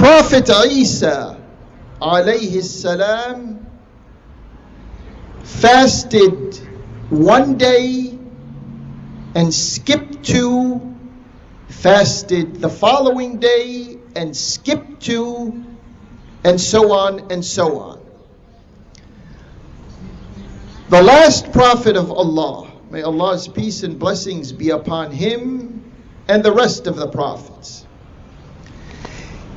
Prophet Isa alayhi salam fasted one day and skipped two, fasted the following day and skipped two, and so on and so on. The last prophet of Allah, may Allah's peace and blessings be upon him and the rest of the prophets,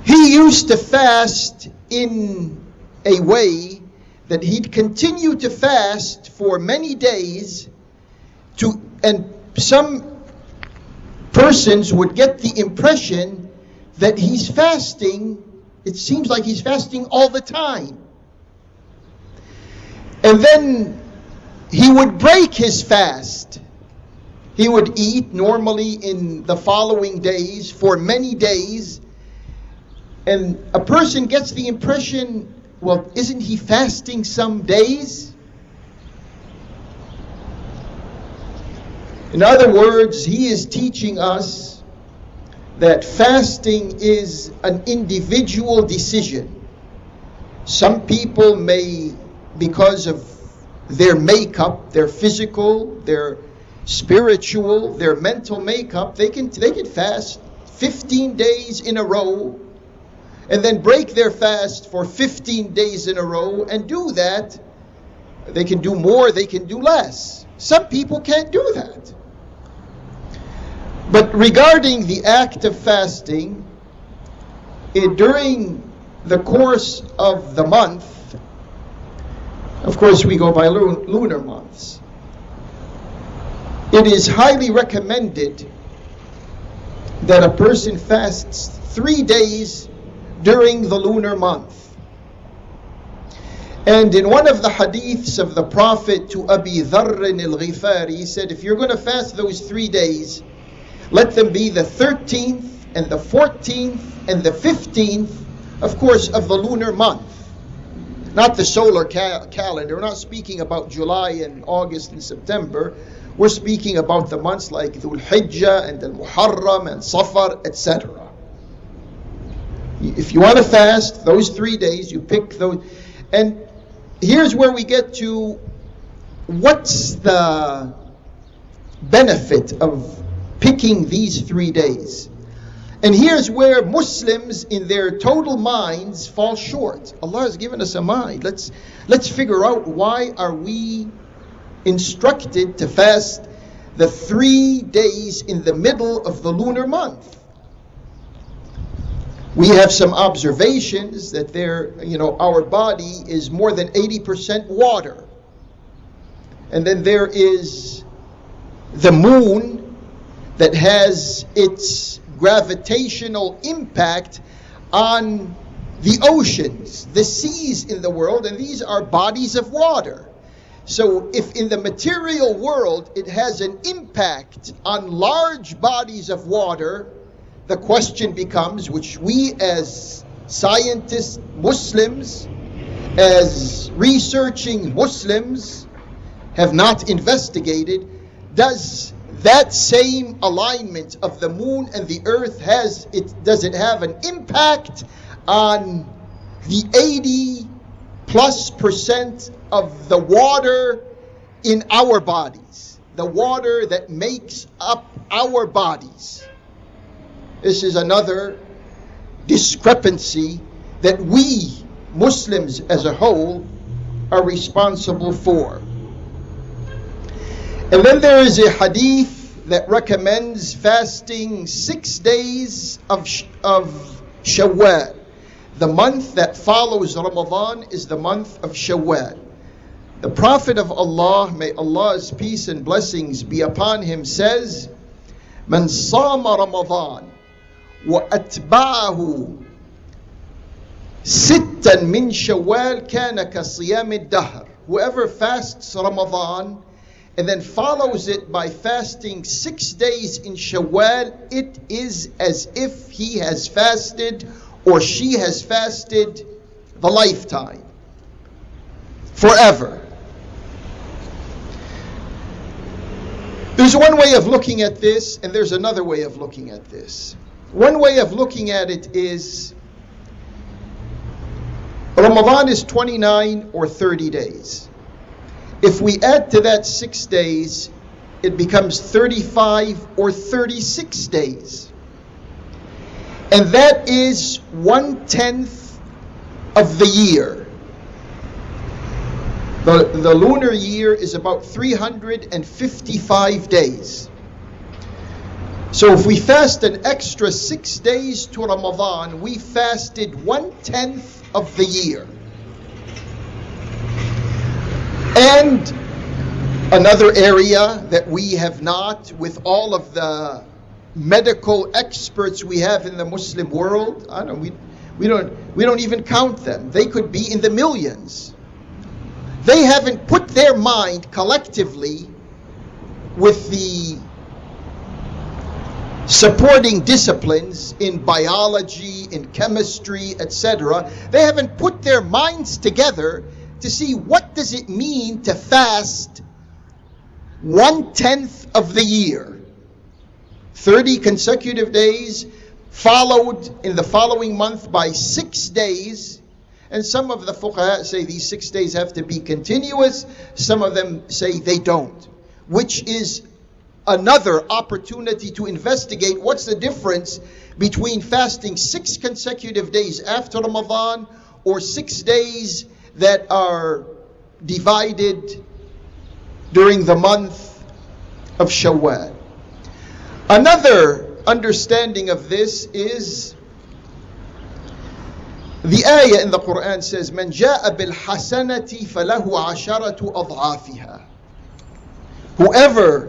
he used to fast in a way that he'd continue to fast for many days, and some persons would get the impression that he's fasting. It seems like he's fasting all the time. And then he would break his fast. He would eat normally in the following days for many days. And a person gets the impression, well, isn't he fasting some days? In other words, he is teaching us that fasting is an individual decision. Some people may, because of their makeup, their physical, their spiritual, their mental makeup, they can fast 15 days in a row and then break their fast for 15 days in a row and do that. They can do more, they can do less. Some people can't do that. But regarding the act of fasting, during the course of the month, of course we go by lunar months, it is highly recommended that a person fasts 3 days during the lunar month. And in one of the hadiths of the Prophet to Abi Dharr al-Ghifari, he said, if you're going to fast those 3 days, let them be the 13th and the 14th and the 15th, of course, of the lunar month. Not the solar calendar. We're not speaking about July and August and September. We're speaking about the months like Dhul Hijjah and Al-Muharram and Safar, etc. If you want to fast those 3 days, you pick those. And here's where we get to what's the benefit of picking these 3 days. And here's where Muslims in their total minds fall short. Allah has given us a mind. Let's figure out, why are we instructed to fast the 3 days in the middle of the lunar month? We have some observations that our body is more than 80% water. And then there is the moon that has its gravitational impact on the oceans, the seas in the world, and these are bodies of water. So if in the material world it has an impact on large bodies of water, the question becomes, which we as scientists, Muslims, as researching Muslims have not investigated, does that same alignment of the moon and the earth does it have an impact on the 80+% of the water in our bodies, the water that makes up our bodies? This is another discrepancy that we Muslims as a whole are responsible for. And then there is a hadith that recommends fasting 6 days of Shawwal. The month that follows Ramadan is the month of Shawwal. The Prophet of Allah, may Allah's peace and blessings be upon him, says, "Man sama Ramadan wa atba'ahu sittan min Shawwal kana ka siyam ad-dahr." Whoever fasts Ramadan and then follows it by fasting 6 days in Shawwal, it is as if he has fasted or she has fasted the lifetime, forever. There's one way of looking at this, and there's another way of looking at this. One way of looking at it is Ramadan is 29 or 30 days. If we add to that 6 days, it becomes 35 or 36 days. And that is 1/10 of the year. The lunar year is about 355 days. So if we fast an extra 6 days to Ramadan, we fasted 1/10 of the year. And another area that we have not, with all of the medical experts we have in the Muslim world, we don't even count them. They could be in the millions. They haven't put their mind collectively with the supporting disciplines in biology, in chemistry, etc. They haven't put their minds together to see what does it mean to fast 1/10 of the year. 30 consecutive days followed in the following month by 6 days. And some of the fuqaha say these 6 days have to be continuous. Some of them say they don't, which is another opportunity to investigate what's the difference between fasting 6 consecutive days after Ramadan or 6 days that are divided during the month of Shawwal. Another understanding of this is the ayah in the Quran says, "Man jaa bil hasanati falahu asharatu adhafiha." Whoever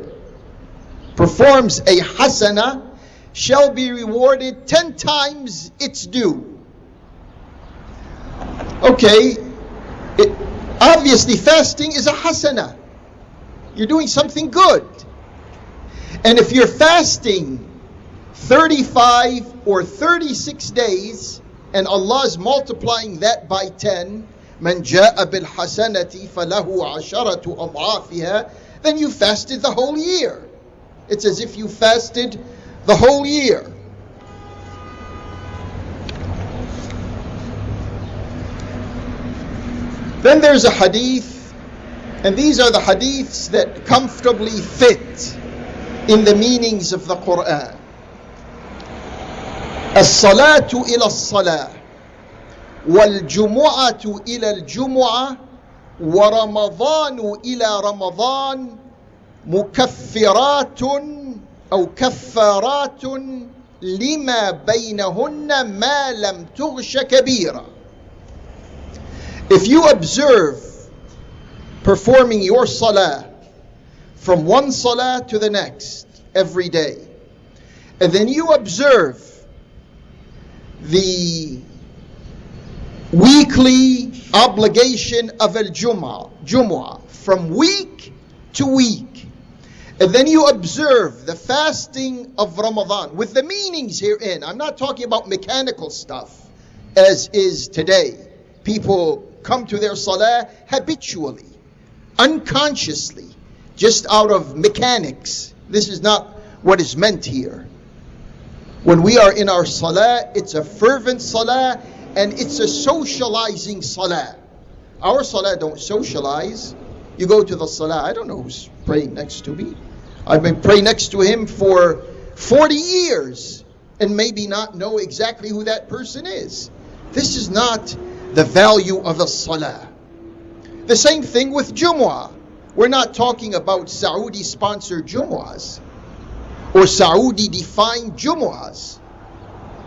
performs a hasana shall be rewarded 10 times its due. Okay, obviously fasting is a hasana. You're doing something good. And if you're fasting 35 or 36 days, and Allah is multiplying that by 10, "Man jaa bil hasanati falahu asharatu adhafiha," then you fasted the whole year. It's as if you fasted the whole year. Then there's a hadith, and these are the hadiths that comfortably fit in the meanings of the Quran. الصلاة إلى الصلاة والجمعة إلى الجمعة ورمضان إلى رمضان مكفرات أو كفارات لما بينهن ما لم تغش كبيرة. If you observe performing your salah from one salah to the next every day, and then you observe the weekly obligation of al-Jumu'ah from week to week, and then you observe the fasting of Ramadan with the meanings herein. I'm not talking about mechanical stuff as is today. People come to their salah habitually, unconsciously, just out of mechanics. This is not what is meant here. When we are in our salah, it's a fervent salah and it's a socializing salah. Our salah don't socialize. You go to the salah, I don't know who's praying next to me. I've been praying next to him for 40 years and maybe not know exactly who that person is. This is not the value of a salah. The same thing with Jumu'ah. We're not talking about Saudi-sponsored Jumu'ahs or Saudi-defined Jumu'ahs.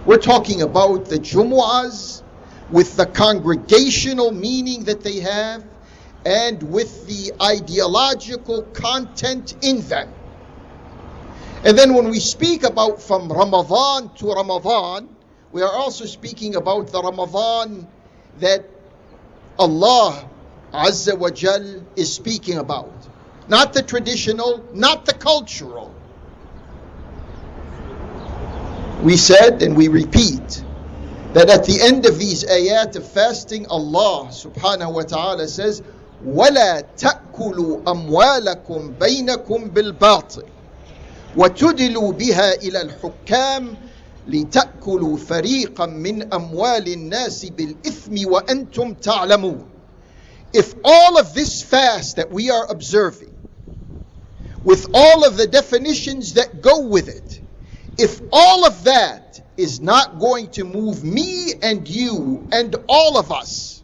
We're talking about the Jumu'ahs with the congregational meaning that they have and with the ideological content in them. And then when we speak about from Ramadan to Ramadan, we are also speaking about the Ramadan that Allah Azza wa Jal is speaking about. Not the traditional, not the cultural. We said and we repeat that at the end of these ayat of fasting, Allah subhanahu wa ta'ala says, وَلَا تَأْكُلُوا أَمْوَالَكُمْ بَيْنَكُمْ بِالْبَاطِلِ وَتُدْلُوا بِهَا إِلَى الْحُكَّامِ لتأكلوا فريقا من أموال الناس بالإثم وأنتم تعلمون. If all of this fast that we are observing, with all of the definitions that go with it, if all of that is not going to move me and you and all of us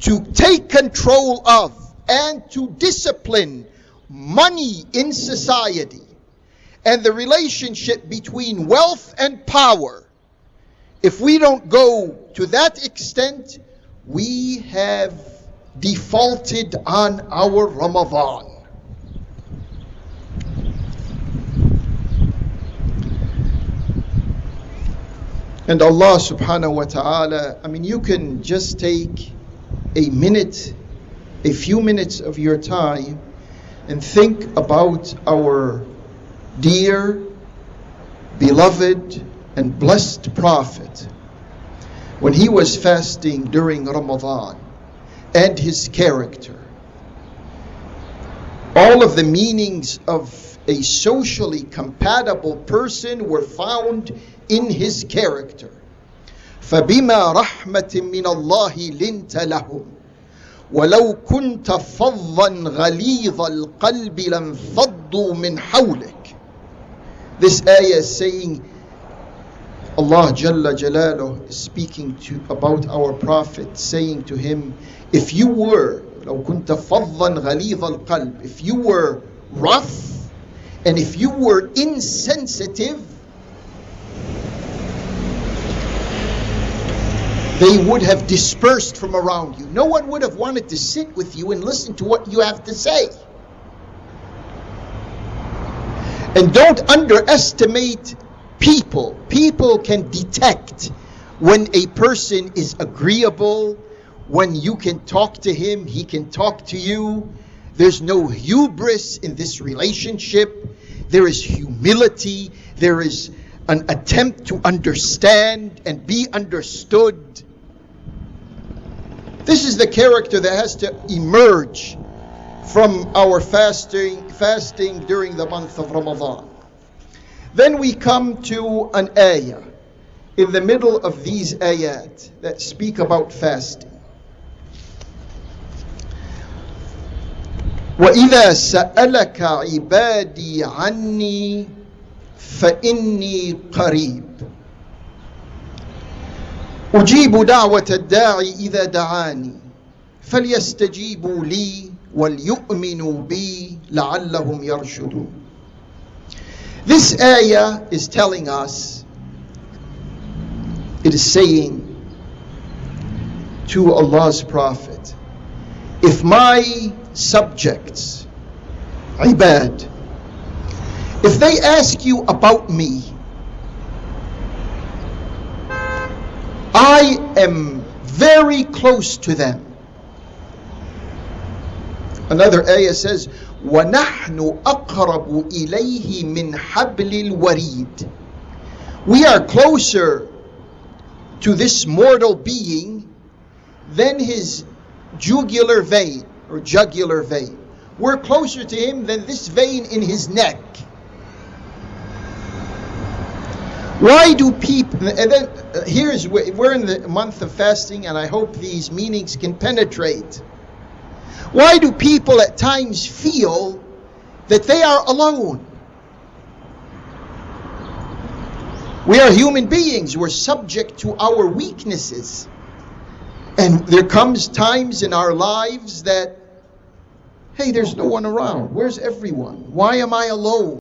to take control of and to discipline money in society and the relationship between wealth and power, if we don't go to that extent, we have defaulted on our Ramadan. And Allah subhanahu wa ta'ala, you can just take a few minutes of your time and think about our dear, beloved, and blessed Prophet when he was fasting during Ramadan, and his character. All of the meanings of a socially compatible person were found in his character. فَبِمَا رَحْمَةٍ مِّنَ اللَّهِ لِنْتَ لَهُمْ وَلَوْ كُنْتَ فَظًّا غَلِيظَ الْقَلْبِ لَانفَضُّوا مِنْ حَوْلِكَ. This ayah is saying, Allah Jalla Jalaluhu is speaking about our Prophet, saying to him, if you were لَوْ كُنْتَ فَظًّا غَلِيظَ الْقَلْبِ, if you were rough and if you were insensitive, they would have dispersed from around you. No one would have wanted to sit with you and listen to what you have to say. And don't underestimate people. People can detect when a person is agreeable, when you can talk to him, he can talk to you. There's no hubris in this relationship. There is humility. There is an attempt to understand and be understood. This is the character that has to emerge from our fasting during the month of Ramadan. Then we come to an ayah in the middle of these ayat that speak about fasting. وَإِذَا سَأَلَكَ عِبَادِي عَنِّي فَإِنِّي قَرِيبٌ أجيب دعوة الداعي إذا دعاني فليستجيبوا لي وليؤمنوا بي لعلهم يرشدون. This ayah is telling us, it is saying to Allah's Prophet, if my subjects, ibad, if they ask you about me, I am very close to them. Another ayah says, وَنَحْنُ أَقْرَبُ إِلَيْهِ مِنْ حَبْلِ الْوَرِيدِ. We are closer to this mortal being than his jugular vein or jugular vein. We're closer to him than this vein in his neck. Why do people, and then we're in the month of fasting, and I hope these meanings can penetrate. Why do people at times feel that they are alone? We are human beings. We're subject to our weaknesses. And there comes times in our lives that, hey, there's no one around. Where's everyone? Why am I alone?